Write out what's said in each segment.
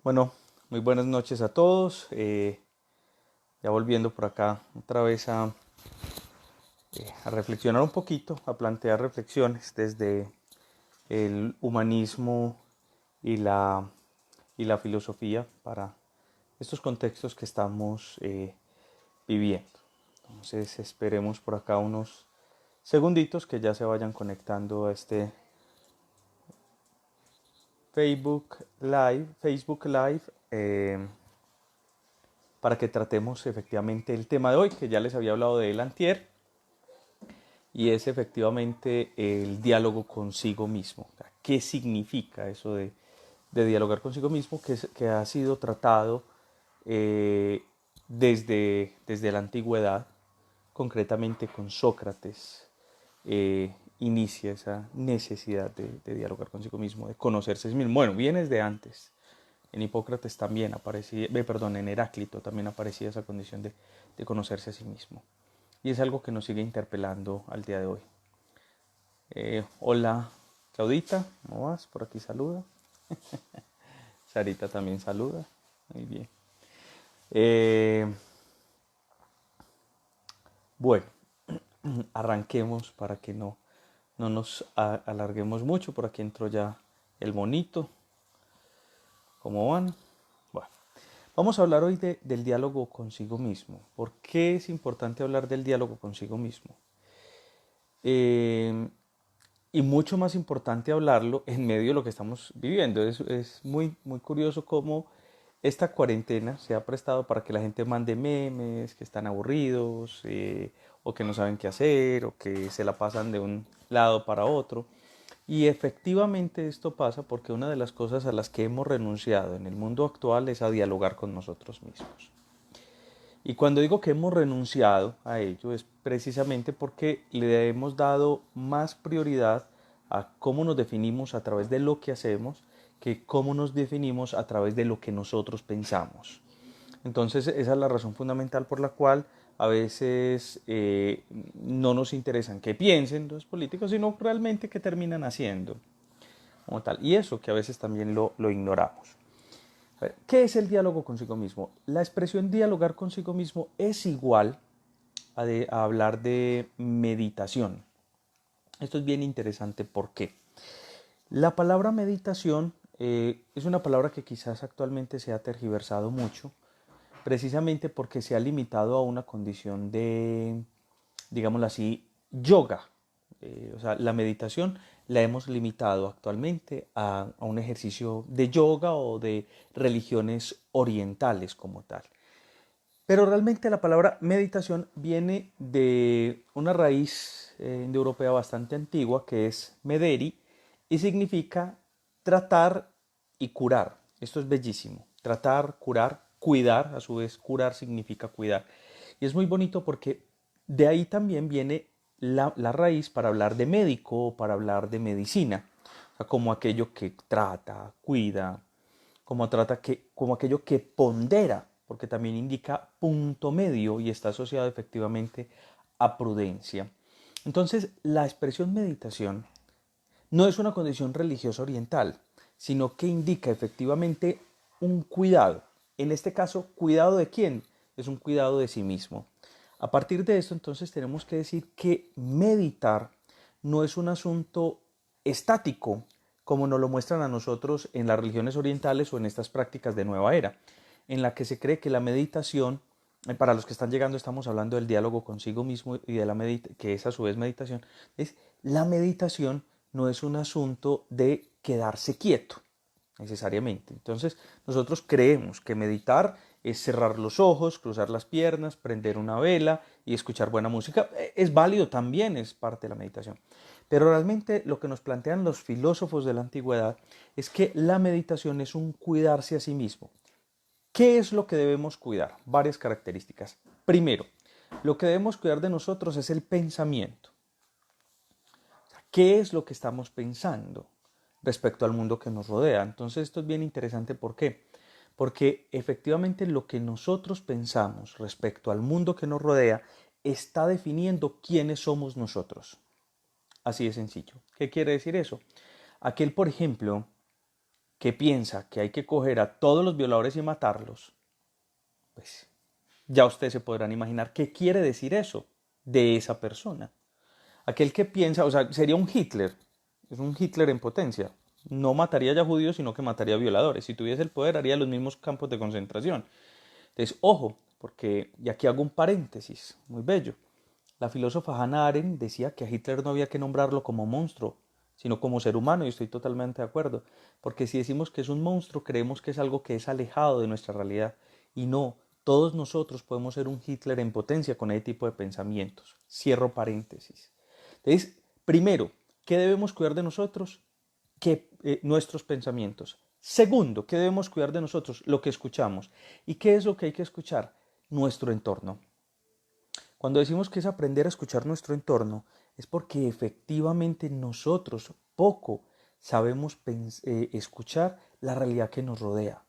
Bueno, muy buenas noches a todos. Ya volviendo por acá otra vez a reflexionar un poquito, a plantear reflexiones desde el humanismo y la filosofía para estos contextos que estamos viviendo. Entonces esperemos por acá unos segunditos que ya se vayan conectando a este Facebook Live, para que tratemos efectivamente el tema de hoy, que ya les había hablado de él antier, y es efectivamente el diálogo consigo mismo. ¿Qué significa eso de dialogar consigo mismo? Que ha sido tratado eh, desde la antigüedad, concretamente con Sócrates. Inicia esa necesidad de dialogar consigo mismo, de conocerse a sí mismo. Bueno, viene desde antes. En Hipócrates también aparecía, perdón, en Heráclito también aparecía esa condición de conocerse a sí mismo. Y es algo que nos sigue interpelando al día de hoy. Hola, Claudita, ¿cómo vas? Por aquí saluda. Sarita también saluda. Muy bien. Eh, bueno, arranquemos para que no nos alarguemos mucho. Por aquí entró ya el monito. ¿Cómo van? Bueno, vamos a hablar hoy del diálogo consigo mismo. ¿Por qué es importante hablar del diálogo consigo mismo? Eh, y mucho más importante hablarlo en medio de lo que estamos viviendo. Es muy curioso cómo esta cuarentena se ha prestado para que la gente mande memes, que están aburridos, o que no saben qué hacer, o que se la pasan de un lado para otro. Y efectivamente esto pasa porque una de las cosas a las que hemos renunciado en el mundo actual es a dialogar con nosotros mismos. Y cuando digo que hemos renunciado a ello es precisamente porque le hemos dado más prioridad a cómo nos definimos a través de lo que hacemos que cómo nos definimos a través de lo que nosotros pensamos. Entonces esa es la razón fundamental por la cual a veces no nos interesan qué piensen los políticos, sino realmente qué terminan haciendo como tal. Y eso que a veces también lo ignoramos. A ver, ¿qué es el diálogo consigo mismo? La expresión dialogar consigo mismo es igual a hablar de meditación. Esto es bien interesante. ¿Por qué? La palabra meditación es una palabra que quizás actualmente se ha tergiversado mucho, precisamente porque se ha limitado a una condición de, digámoslo así, yoga. O sea, la meditación la hemos limitado actualmente a un ejercicio de yoga o de religiones orientales como tal. Pero realmente la palabra meditación viene de una raíz indoeuropea bastante antigua que es mederi y significa tratar y curar. Esto es bellísimo. Tratar, curar, cuidar, a su vez curar significa cuidar. Y es muy bonito porque de ahí también viene la raíz para hablar de médico o para hablar de medicina. O sea, como aquello que trata, cuida, como aquello que pondera, porque también indica punto medio y está asociado efectivamente a prudencia. Entonces, la expresión meditación no es una condición religiosa oriental, sino que indica efectivamente un cuidado. En este caso, ¿cuidado de quién? Es un cuidado de sí mismo. A partir de esto, entonces, tenemos que decir que meditar no es un asunto estático, como nos lo muestran a nosotros en las religiones orientales o en estas prácticas de nueva era, en la que se cree que la meditación, para los que están llegando estamos hablando del diálogo consigo mismo y de la que es a su vez meditación, es la meditación no es un asunto de quedarse quieto necesariamente. Entonces nosotros creemos que meditar es cerrar los ojos, cruzar las piernas, prender una vela y escuchar buena música. Es válido también, es parte de la meditación. Pero realmente lo que nos plantean los filósofos de la antigüedad es que la meditación es un cuidarse a sí mismo. ¿Qué es lo que debemos cuidar? Varias características. Primero, lo que debemos cuidar de nosotros es el pensamiento. ¿Qué es lo que estamos pensando respecto al mundo que nos rodea? Entonces esto es bien interesante. ¿Por qué? Porque efectivamente lo que nosotros pensamos respecto al mundo que nos rodea está definiendo quiénes somos nosotros. Así de sencillo. ¿Qué quiere decir eso? Aquel, por ejemplo, que piensa que hay que coger a todos los violadores y matarlos, pues ya ustedes se podrán imaginar qué quiere decir eso de esa persona. Aquel que piensa, o sea, sería un Hitler, es un Hitler en potencia. No mataría ya judíos, sino que mataría violadores. Si tuviese el poder, haría los mismos campos de concentración. Entonces, ojo, porque, y aquí hago un paréntesis, muy bello. La filósofa Hannah Arendt decía que a Hitler no había que nombrarlo como monstruo, sino como ser humano, y estoy totalmente de acuerdo. Porque si decimos que es un monstruo, creemos que es algo que es alejado de nuestra realidad. Y no, todos nosotros podemos ser un Hitler en potencia con ese tipo de pensamientos. Cierro paréntesis. Entonces, primero, ¿qué debemos cuidar de nosotros? Nuestros pensamientos. Segundo, ¿qué debemos cuidar de nosotros? Lo que escuchamos. ¿Y qué es lo que hay que escuchar? Nuestro entorno. Cuando decimos que es aprender a escuchar nuestro entorno, es porque efectivamente nosotros poco sabemos escuchar la realidad que nos rodea.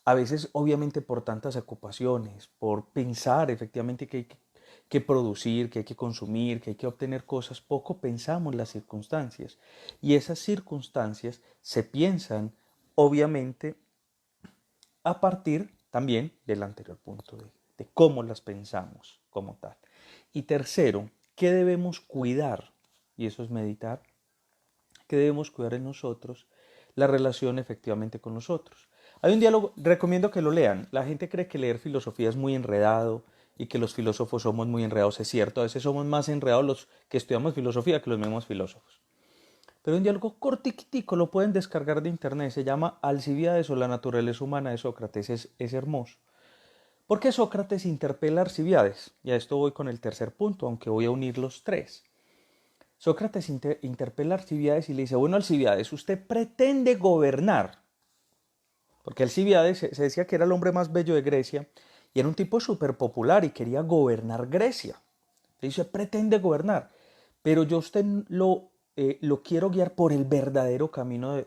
A veces, obviamente, por tantas ocupaciones, por pensar efectivamente que hay que producir, que hay que consumir, que hay que obtener cosas, poco pensamos las circunstancias. Y esas circunstancias se piensan, obviamente, a partir también del anterior punto de cómo las pensamos como tal. Y tercero, ¿qué debemos cuidar? Y eso es meditar. ¿Qué debemos cuidar en nosotros? La relación efectivamente con nosotros. Hay un diálogo, recomiendo que lo lean. La gente cree que leer filosofía es muy enredado y que los filósofos somos muy enredados. Es cierto, a veces somos más enredados los que estudiamos filosofía que los mismos filósofos. Pero un diálogo cortiquitico lo pueden descargar de internet. Se llama Alcibiades o la naturaleza humana de Sócrates. Es hermoso. ¿Por qué Sócrates interpela a Alcibiades? Y a esto voy con el tercer punto, aunque voy a unir los tres. Sócrates interpela a Alcibiades y le dice, bueno, Alcibiades, usted pretende gobernar. Porque Alcibiades se decía que era el hombre más bello de Grecia y era un tipo súper popular y quería gobernar Grecia. Le dice, pretende gobernar, pero yo usted lo quiero guiar por el verdadero camino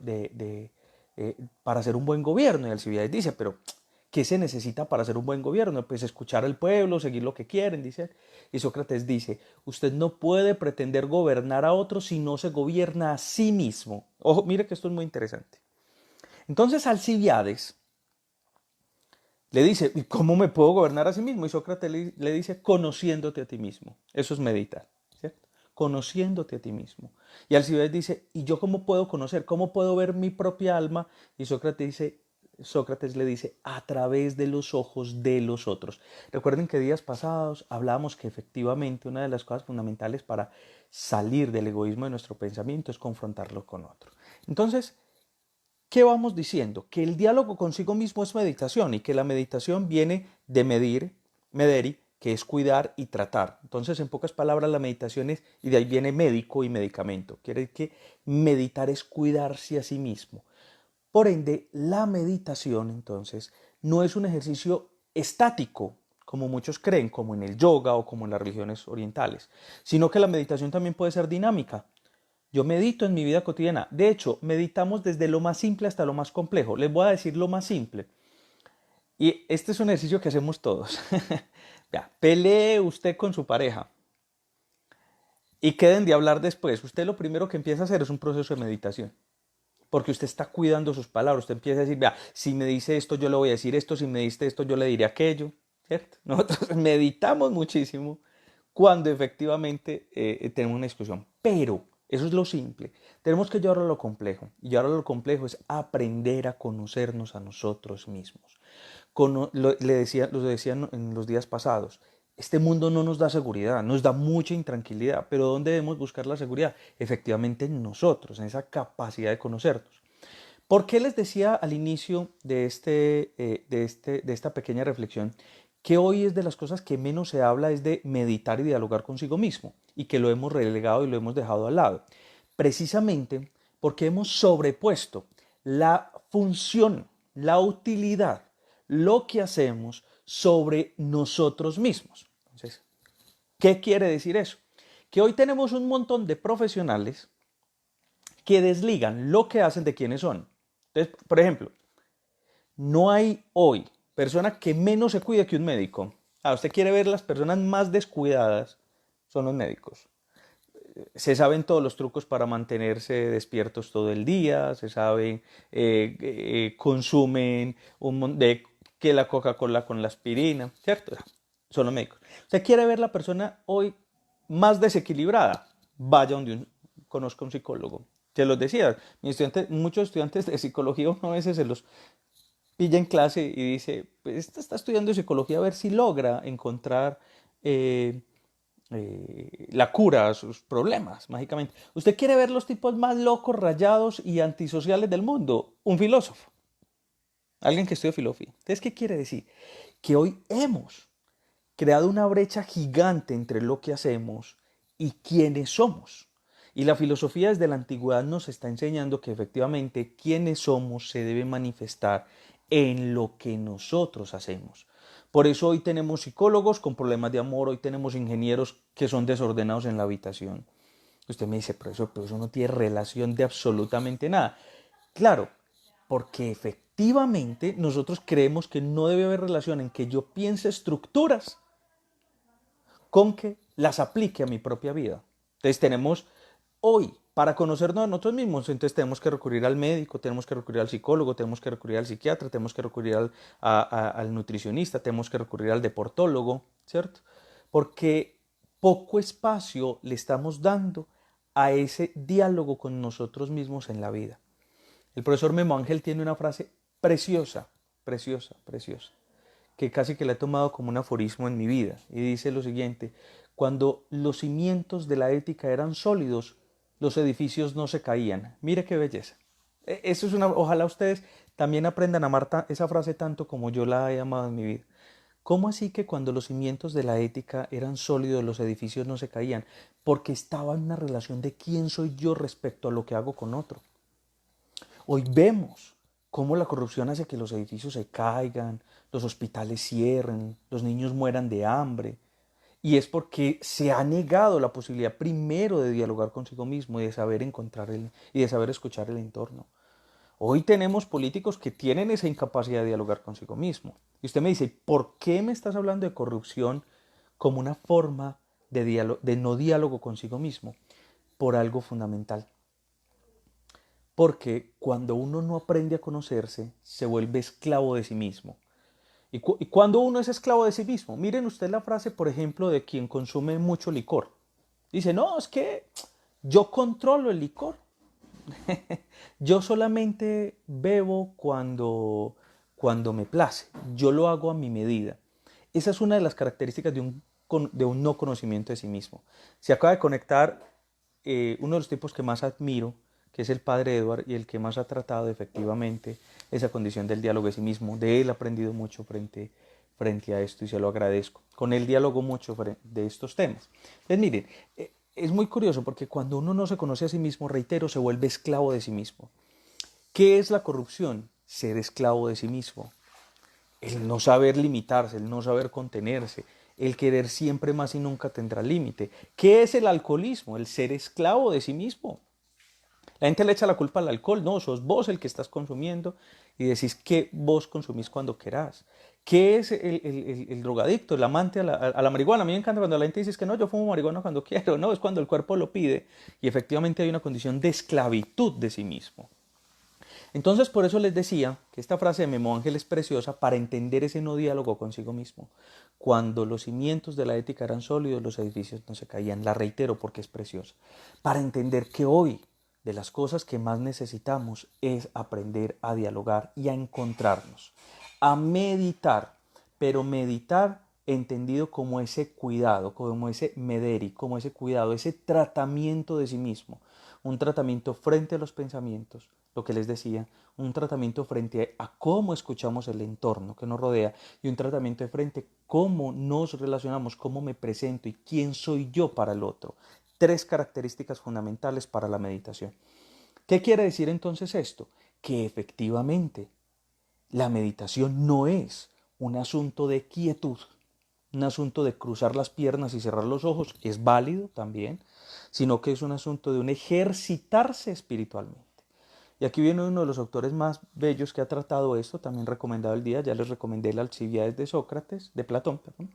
para hacer un buen gobierno. Y Alcibiades dice, pero ¿qué se necesita para hacer un buen gobierno? Pues escuchar al pueblo, seguir lo que quieren, dice. Y Sócrates dice, usted no puede pretender gobernar a otros si no se gobierna a sí mismo. Ojo, mire que esto es muy interesante. Entonces Alcibiades le dice, ¿y cómo me puedo gobernar a sí mismo? Y Sócrates le dice, conociéndote a ti mismo. Eso es meditar, ¿cierto? Conociéndote a ti mismo. Y Alcibiades dice, ¿y yo cómo puedo conocer? ¿Cómo puedo ver mi propia alma? Y Sócrates le dice, a través de los ojos de los otros. Recuerden que días pasados hablábamos que efectivamente una de las cosas fundamentales para salir del egoísmo de nuestro pensamiento es confrontarlo con otro. Entonces, ¿qué vamos diciendo? Que el diálogo consigo mismo es meditación y que la meditación viene de mederi, que es cuidar y tratar. Entonces, en pocas palabras, la meditación es, y de ahí viene médico y medicamento. Quiere decir que meditar es cuidarse a sí mismo. Por ende, la meditación, entonces, no es un ejercicio estático, como muchos creen, como en el yoga o como en las religiones orientales, sino que la meditación también puede ser dinámica. Yo medito en mi vida cotidiana. De hecho, meditamos desde lo más simple hasta lo más complejo. Les voy a decir lo más simple. Y este es un ejercicio que hacemos todos. Ya, pelee usted con su pareja y queden de hablar después. Usted lo primero que empieza a hacer es un proceso de meditación. Porque usted está cuidando sus palabras. Usted empieza a decir, vea, si me dice esto, yo le voy a decir esto. Si me dice esto, yo le diré aquello. ¿Cierto? Nosotros meditamos muchísimo cuando efectivamente tenemos una discusión. Pero eso es lo simple. Tenemos que llevarlo a lo complejo. Y llevarlo a lo complejo es aprender a conocernos a nosotros mismos. Lo decía en los días pasados. Este mundo no nos da seguridad, nos da mucha intranquilidad, pero ¿dónde debemos buscar la seguridad? Efectivamente en nosotros, en esa capacidad de conocernos. ¿Por qué les decía al inicio de esta pequeña reflexión que hoy es de las cosas que menos se habla es de meditar y dialogar consigo mismo y que lo hemos relegado y lo hemos dejado al lado? Precisamente porque hemos sobrepuesto la función, la utilidad, lo que hacemos sobre nosotros mismos. Entonces, ¿qué quiere decir eso? Que hoy tenemos un montón de profesionales que desligan lo que hacen de quiénes son. Entonces, por ejemplo, no hay hoy persona que menos se cuide que un médico. Usted quiere ver las personas más descuidadas, son los médicos. se saben todos los trucos para mantenerse despiertos todo el día, se saben, consumen de que la Coca-Cola con la aspirina, ¿cierto? Son los médicos. ¿Usted quiere ver la persona hoy más desequilibrada? Vaya donde conozca un psicólogo. Se los decía, muchos estudiantes de psicología uno a veces se los pilla en clase y dice, pues este está estudiando psicología a ver si logra encontrar eh, la cura a sus problemas, mágicamente. ¿Usted quiere ver los tipos más locos, rayados y antisociales del mundo? Un filósofo, alguien que estudia filosofía. Entonces, ¿qué quiere decir? Que hoy hemos creado una brecha gigante entre lo que hacemos y quiénes somos. Y la filosofía desde la antigüedad nos está enseñando que efectivamente quiénes somos se debe manifestar en lo que nosotros hacemos. Por eso hoy tenemos psicólogos con problemas de amor, hoy tenemos ingenieros que son desordenados en la habitación. Usted me dice, pero eso no tiene relación de absolutamente nada. Claro, porque efectivamente nosotros creemos que no debe haber relación en que yo piense estructuras con que las aplique a mi propia vida. Entonces tenemos hoy, para conocernos a nosotros mismos, entonces tenemos que recurrir al médico, tenemos que recurrir al psicólogo, tenemos que recurrir al psiquiatra, tenemos que recurrir al nutricionista, tenemos que recurrir al deportólogo, ¿cierto? Porque poco espacio le estamos dando a ese diálogo con nosotros mismos en la vida. El profesor Memo Ángel tiene una frase preciosa, preciosa, preciosa, que casi que la he tomado como un aforismo en mi vida. Y dice lo siguiente: cuando los cimientos de la ética eran sólidos, los edificios no se caían. Mire qué belleza. Eso es ojalá ustedes también aprendan a amar esa frase tanto como yo la he amado en mi vida. ¿Cómo así que cuando los cimientos de la ética eran sólidos, los edificios no se caían? Porque estaba en una relación de quién soy yo respecto a lo que hago con otro. Hoy vemos cómo la corrupción hace que los edificios se caigan, los hospitales cierren, los niños mueran de hambre. Y es porque se ha negado la posibilidad primero de dialogar consigo mismo y de saber y de saber escuchar el entorno. Hoy tenemos políticos que tienen esa incapacidad de dialogar consigo mismo. Y usted me dice, ¿por qué me estás hablando de corrupción como una forma de no diálogo consigo mismo? Por algo fundamental. Porque cuando uno no aprende a conocerse, se vuelve esclavo de sí mismo. Y cuando uno es esclavo de sí mismo, miren usted la frase, por ejemplo, de quien consume mucho licor. Dice, no, es que yo controlo el licor. Yo solamente bebo cuando me place. Yo lo hago a mi medida. Esa es una de las características de un no conocimiento de sí mismo. Se acaba de conectar uno de los tipos que más admiro, que es el padre Edward, y el que más ha tratado efectivamente esa condición del diálogo de sí mismo. De él he aprendido mucho frente a esto y se lo agradezco. Con él dialogo mucho de estos temas. Entonces, miren, es muy curioso porque cuando uno no se conoce a sí mismo, reitero, se vuelve esclavo de sí mismo. ¿Qué es la corrupción? Ser esclavo de sí mismo. El no saber limitarse, el no saber contenerse, el querer siempre más y nunca tendrá límite. ¿Qué es el alcoholismo? El ser esclavo de sí mismo. La gente le echa la culpa al alcohol, no, sos vos el que estás consumiendo y decís que vos consumís cuando querás. ¿Qué es el drogadicto, el amante a la marihuana? A mí me encanta cuando la gente dice que no, yo fumo marihuana cuando quiero, no, es cuando el cuerpo lo pide y efectivamente hay una condición de esclavitud de sí mismo. Entonces por eso les decía que esta frase de Memo Ángel es preciosa para entender ese no diálogo consigo mismo. Cuando los cimientos de la ética eran sólidos, los edificios no se caían. La reitero porque es preciosa. Para entender que hoy de las cosas que más necesitamos es aprender a dialogar y a encontrarnos, a meditar, pero meditar entendido como ese cuidado, como ese mederi, como ese cuidado, ese tratamiento de sí mismo, un tratamiento frente a los pensamientos, lo que les decía, un tratamiento frente a cómo escuchamos el entorno que nos rodea y un tratamiento de frente a cómo nos relacionamos, cómo me presento y quién soy yo para el otro. Tres características fundamentales para la meditación. ¿Qué quiere decir entonces esto? Que efectivamente la meditación no es un asunto de quietud, un asunto de cruzar las piernas y cerrar los ojos, es válido también, sino que es un asunto de un ejercitarse espiritualmente. Y aquí viene uno de los autores más bellos que ha tratado esto, también recomendado el día, ya les recomendé la Alcibiades de Sócrates, de Platón, perdón.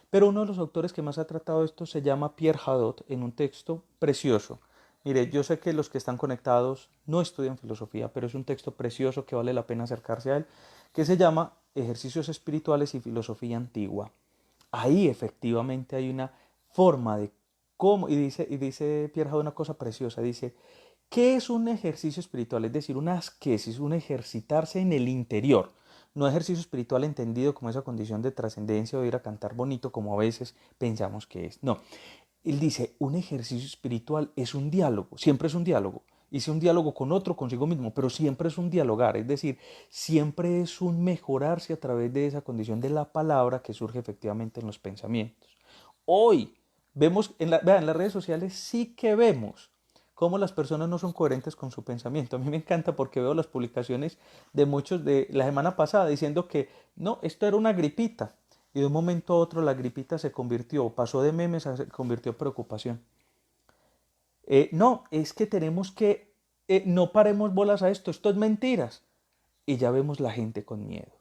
Pero uno de los autores que más ha tratado esto se llama Pierre Hadot en un texto precioso. Mire, yo sé que los que están conectados no estudian filosofía, pero es un texto precioso que vale la pena acercarse a él, que se llama Ejercicios espirituales y filosofía antigua. Ahí efectivamente hay una forma de cómo, y dice Pierre Hadot una cosa preciosa, dice, ¿qué es un ejercicio espiritual? Es decir, una asquesis, un ejercitarse en el interior. No ejercicio espiritual entendido como esa condición de trascendencia o ir a cantar bonito como a veces pensamos que es. No, él dice, un ejercicio espiritual es un diálogo, siempre es un diálogo. Hice un diálogo con otro, consigo mismo, pero siempre es un dialogar, es decir, siempre es un mejorarse a través de esa condición de la palabra que surge efectivamente en los pensamientos. Hoy vemos, vean, en las redes sociales sí que vemos cómo las personas no son coherentes con su pensamiento. A mí me encanta porque veo las publicaciones de muchos de la semana pasada diciendo que no, esto era una gripita, y de un momento a otro la gripita se convirtió, pasó de memes a se convirtió en preocupación. No, es que tenemos que, no paremos bolas a esto es mentiras. Y ya vemos la gente con miedo.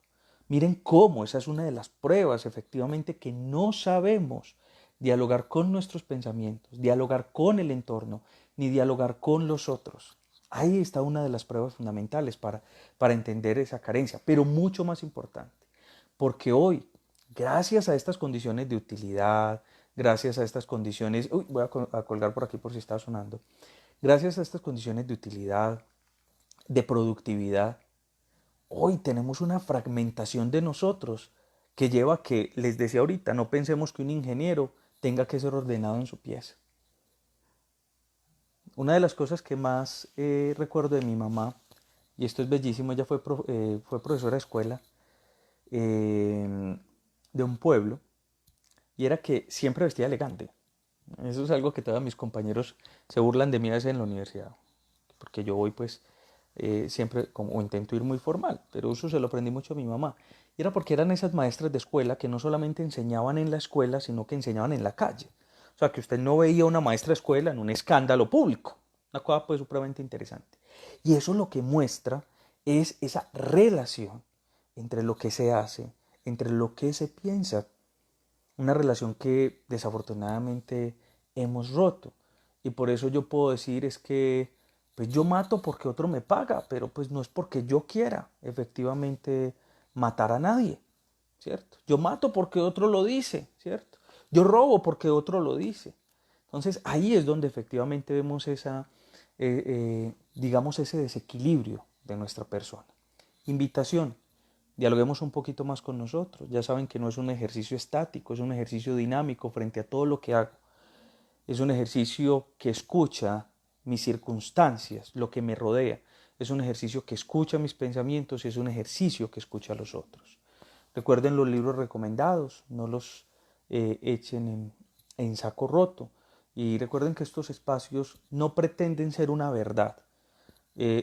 Miren cómo, esa es una de las pruebas efectivamente que no sabemos dialogar con nuestros pensamientos, dialogar con el entorno, ni dialogar con los otros. Ahí está una de las pruebas fundamentales para entender esa carencia, pero mucho más importante, porque hoy, gracias a estas condiciones de utilidad, gracias a estas condiciones, uy, voy a colgar por aquí por si está sonando, gracias a estas condiciones de utilidad, de productividad, hoy tenemos una fragmentación de nosotros que lleva a que, les decía ahorita, no pensemos que un ingeniero tenga que ser ordenado en su pieza. Una de las cosas que más recuerdo de mi mamá, y esto es bellísimo, ella fue profesora de escuela de un pueblo, y era que siempre vestía elegante. Eso es algo que todos mis compañeros se burlan de mí a veces en la universidad, porque yo voy pues siempre como, o intento ir muy formal, pero eso se lo aprendí mucho a mi mamá. Y era porque eran esas maestras de escuela que no solamente enseñaban en la escuela, sino que enseñaban en la calle. O sea, que usted no veía una maestra de escuela en un escándalo público. Una cosa pues supremamente interesante. Y eso lo que muestra es esa relación entre lo que se hace, entre lo que se piensa. Una relación que desafortunadamente hemos roto. Y por eso yo puedo decir es que pues yo mato porque otro me paga, pero pues no es porque yo quiera efectivamente matar a nadie, ¿cierto? Yo mato porque otro lo dice, ¿cierto? Yo robo porque otro lo dice. Entonces ahí es donde efectivamente vemos digamos, ese desequilibrio de nuestra persona. Invitación, dialoguemos un poquito más con nosotros. Ya saben que no es un ejercicio estático, es un ejercicio dinámico frente a todo lo que hago. Es un ejercicio que escucha mis circunstancias, lo que me rodea. Es un ejercicio que escucha mis pensamientos y es un ejercicio que escucha a los otros. Recuerden los libros recomendados, no los echen en saco roto. Y recuerden que estos espacios no pretenden ser una verdad,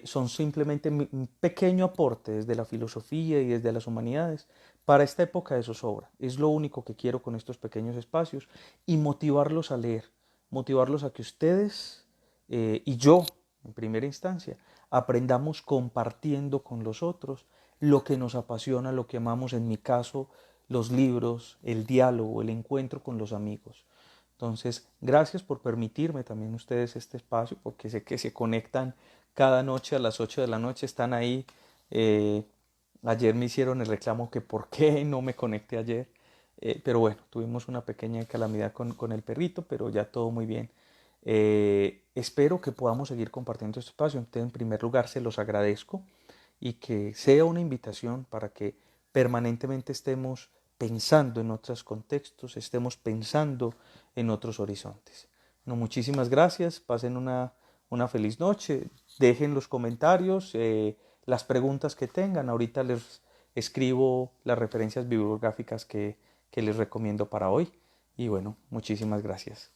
son simplemente un pequeño aporte desde la filosofía y desde las humanidades para esta época de zozobra. Es lo único que quiero con estos pequeños espacios y motivarlos a leer, motivarlos a que ustedes y yo, en primera instancia, aprendamos compartiendo con los otros lo que nos apasiona, lo que amamos, en mi caso, los libros, el diálogo, el encuentro con los amigos. Entonces, gracias por permitirme también ustedes este espacio, porque sé que se conectan cada noche a las 8 de la noche, están ahí. Eh, Ayer me hicieron el reclamo que por qué no me conecté ayer, pero bueno, tuvimos una pequeña calamidad con el perrito, pero ya todo muy bien. Espero que podamos seguir compartiendo este espacio. Entonces, en primer lugar, se los agradezco y que sea una invitación para que permanentemente estemos pensando en otros contextos, estemos pensando en otros horizontes. No, muchísimas gracias, pasen una feliz noche, dejen los comentarios, las preguntas que tengan, ahorita les escribo las referencias bibliográficas que les recomiendo para hoy y bueno, muchísimas gracias.